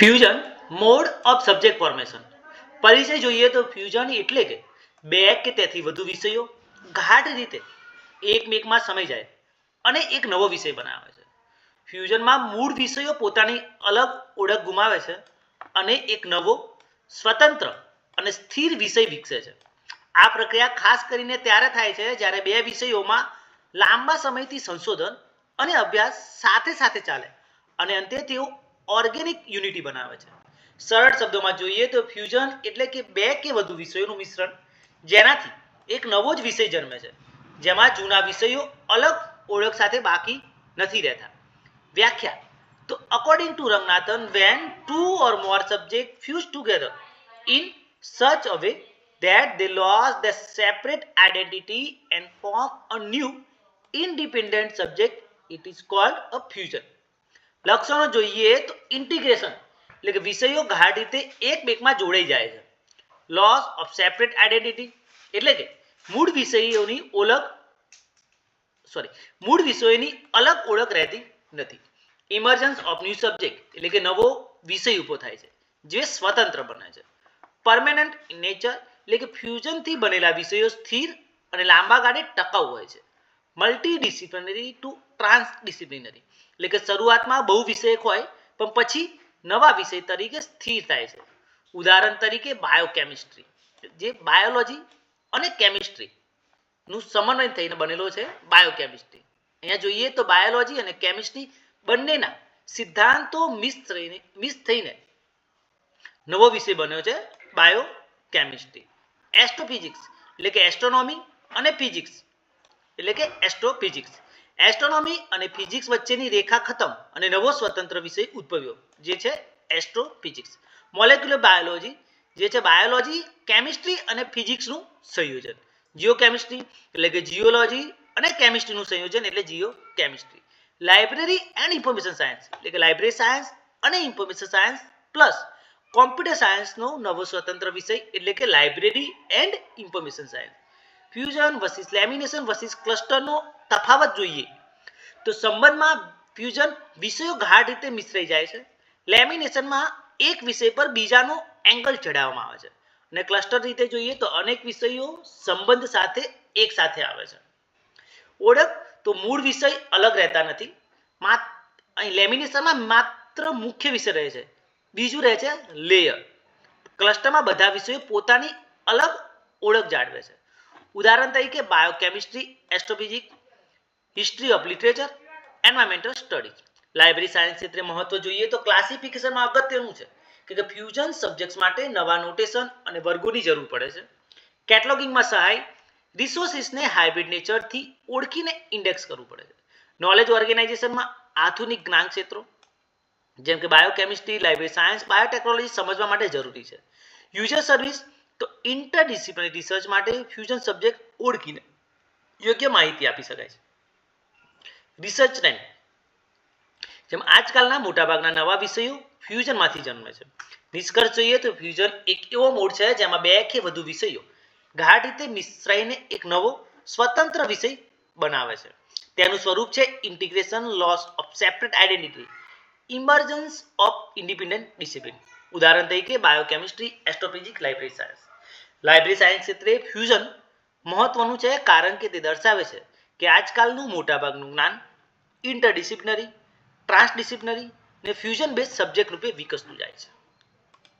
Fusion mode of subject formation. પરિચય જોઈએ તો ફ્યુઝન એટલે કે બે કે તેથી વધુ વિષયો ગાઢ રીતે એકમેકમાં સમાઈ જાય અને એક નવો વિષય બનાવે છે. ફ્યુઝનમાં મૂળ વિષયો પોતાની અલગ ઓળખ ગુમાવે છે અને એક નવો સ્વતંત્ર અને સ્થિર વિષય વિકસે છે. આ પ્રક્રિયા ખાસ કરીને ત્યારે થાય છે જ્યારે બે વિષયોમાં લાંબા સમયથી સંશોધન અને અભ્યાસ સાથે સાથે ચાલે અને અંતે તેઓ ઓર્ગેનિક યુનિટી બનાવે છે. સરળ શબ્દોમાં જોઈએ તો ફ્યુઝન એટલે કે બે કે વધુ વિષયોનું મિશ્રણ જેનાથી એક નવો જ વિષય જન્મે છે, જેમાં જૂના વિષયો અલગ ઓળખ સાથે બાકી નથી રહેતા. વ્યાખ્યા તો according to Ranganathan, when two or more subjects fuse together in such a way that they lose their separate identity and form a new independent subject, it is called a fusion. લક્ષણો જોઈએ તો ઇન્ટિગ્રેશન એટલે કે વિષયો ગાઢ રીતે એકમેકમાં જોડાઈ જાય છે. લોસ ઓફ સેપરેટ આઇડેન્ટિટી એટલે કે મૂળ વિષયોની અલગ ઓળખ રહેતી નથી. ઇમર્જન્સ ઓફ ન્યૂ સબ્જેક્ટ એટલે કે નવો વિષય ઊભો થાય છે જે સ્વતંત્ર બને છે. પરમેનન્ટ ઇન નેચર એટલે કે ફ્યુઝનથી બનેલા વિષયો સ્થિર અને લાંબા ગાળે ટકાઉ હોય છે. મલ્ટીડિસિપ્લિનરી ટુ ટ્રાન્સડિસિપ્લિનરી એટલે કે શરૂઆતમાં બહુ વિષયક હોય પણ પછી નવા વિષય તરીકે સ્થિર થાય છે. ઉદાહરણ તરીકે બાયોકેમિસ્ટ્રી, જે બાયોલોજી અને કેમિસ્ટ્રી નું સમન્વય થઈને બનેલો છે બાયોકેમિસ્ટ્રી. અહીંયા જોઈએ તો બાયોલોજી અને કેમિસ્ટ્રી બંનેના સિદ્ધાંતો મિક્સ થઈને નવો વિષય બન્યો છે બાયોકેમિસ્ટ્રી. એસ્ટ્રોફિઝિક્સ એટલે કે એસ્ટ્રોનોમી અને ફિઝિક્સ એટલે કે એસ્ટ્રોફિઝિક્સ. એસ્ટ્રોનોમી અને ફિઝિક્સ વચ્ચેની રેખા ખતમ અને નવો સ્વતંત્ર વિષય ઉદ્ભવ્યો જે છે એસ્ટ્રોફિઝિક્સ. મોલેક્યુલર બાયોલોજી જે છે બાયોલોજી, કેમિસ્ટ્રી અને ફિઝિક્સનું સંયોજન. જીઓકેમિસ્ટ્રી એટલે કે જીઓલોજી અને કેમિસ્ટ્રીનું સંયોજન એટલે geochemistry. Library and information science એટલે કે લાઇબ્રેરી સાયન્સ અને ઇન્ફોર્મેશન સાયન્સ પ્લસ કોમ્પ્યુટર સાયન્સનો નવો સ્વતંત્ર વિષય એટલે કે library and information science. Fusion versus lamination versus ક્લસ્ટરનો તફાવત જોઈએ તો સંબંધમાં ફ્યુઝન વિષયો ગાઢ રીતે મિશ્રાઈ જાય છે. લેમિનેશનમાં એક વિષય પર બીજાનો એંગલ ચડાવવામાં આવે છે અને ક્લસ્ટર રીતે જોઈએ તો અનેક વિષયો સંબંધ સાથે એક સાથે આવે છે. ઓળખ તો મૂળ વિષય અલગ રહેતા નથી. અહીં લેમિનેશનમાં માત્ર મુખ્ય વિષય રહે છે, બીજું રહે છે લેયર. ક્લસ્ટરમાં બધા વિષયો પોતાની અલગ ઓળખ જાળવે છે. ઉદાહરણ તરીકે biochemistry, astrophysics, history of literature, environmental studies. Library science ક્ષેત્રે મહત્વ જોઈએ તો ક્લાસિફિકેશનમાં અગત્યનું છે કે ફ્યુઝન સબ્જેક્ટ્સ માટે નવા નોટેશન અને વર્ગોની જરૂર પડે છે. કેટલોગિંગમાં સહાય, રિસોર્સિસને હાઇબ્રિડ નેચરથી ઓળખીને ઇન્ડેક્સ કરવું પડે છે. નોલેજ ઓર્ગેનાઇઝેશનમાં આધુનિક જ્ઞાન ક્ષેત્રો જેમ કે બાયોકેમિસ્ટ્રી, લાઇબ્રેરી સાયન્સ, બાયોટેકનોલોજી સમજવા માટે જરૂરી છે. યુઝર સર્વિસ તો ઇન્ટરડિસિપ્લિનરી રિસર્ચ માટે ફ્યુઝન સબ્જેક્ટ ઓળખીને યોગ્ય માહિતી આપી શકાય છે. રિસર્ચ ટ્રેન્ડ જેમ આજકાલના મોટાભાગના નવા વિષયો ફ્યુઝનમાંથી જન્મે છે. નિષ્કર્ષ જોઈએ તો ફ્યુઝન એક એવો મોડ છે જેમાં બે કે વધુ વિષયો ગાઢ રીતે મિશ્રાઈને એક નવો સ્વતંત્ર વિષય બનાવે છે. તેનું સ્વરૂપ છે integration, loss of separate identity, emergence of independent discipline. ઉદાહરણ તરીકે biochemistry, astrophysics, library science. Library science ક્ષેત્રે ફ્યુઝન મહત્વનું છે કારણ કે તે દર્શાવે છે કે આજકાલનું મોટાભાગનું જ્ઞાન ઇન્ટરડિસિપ્લિનરી, ટ્રાન્સડિસિપ્લિનરી ને ફ્યુઝન બેઝ સબ્જેક્ટ રૂપે વિકસતું જાય છે.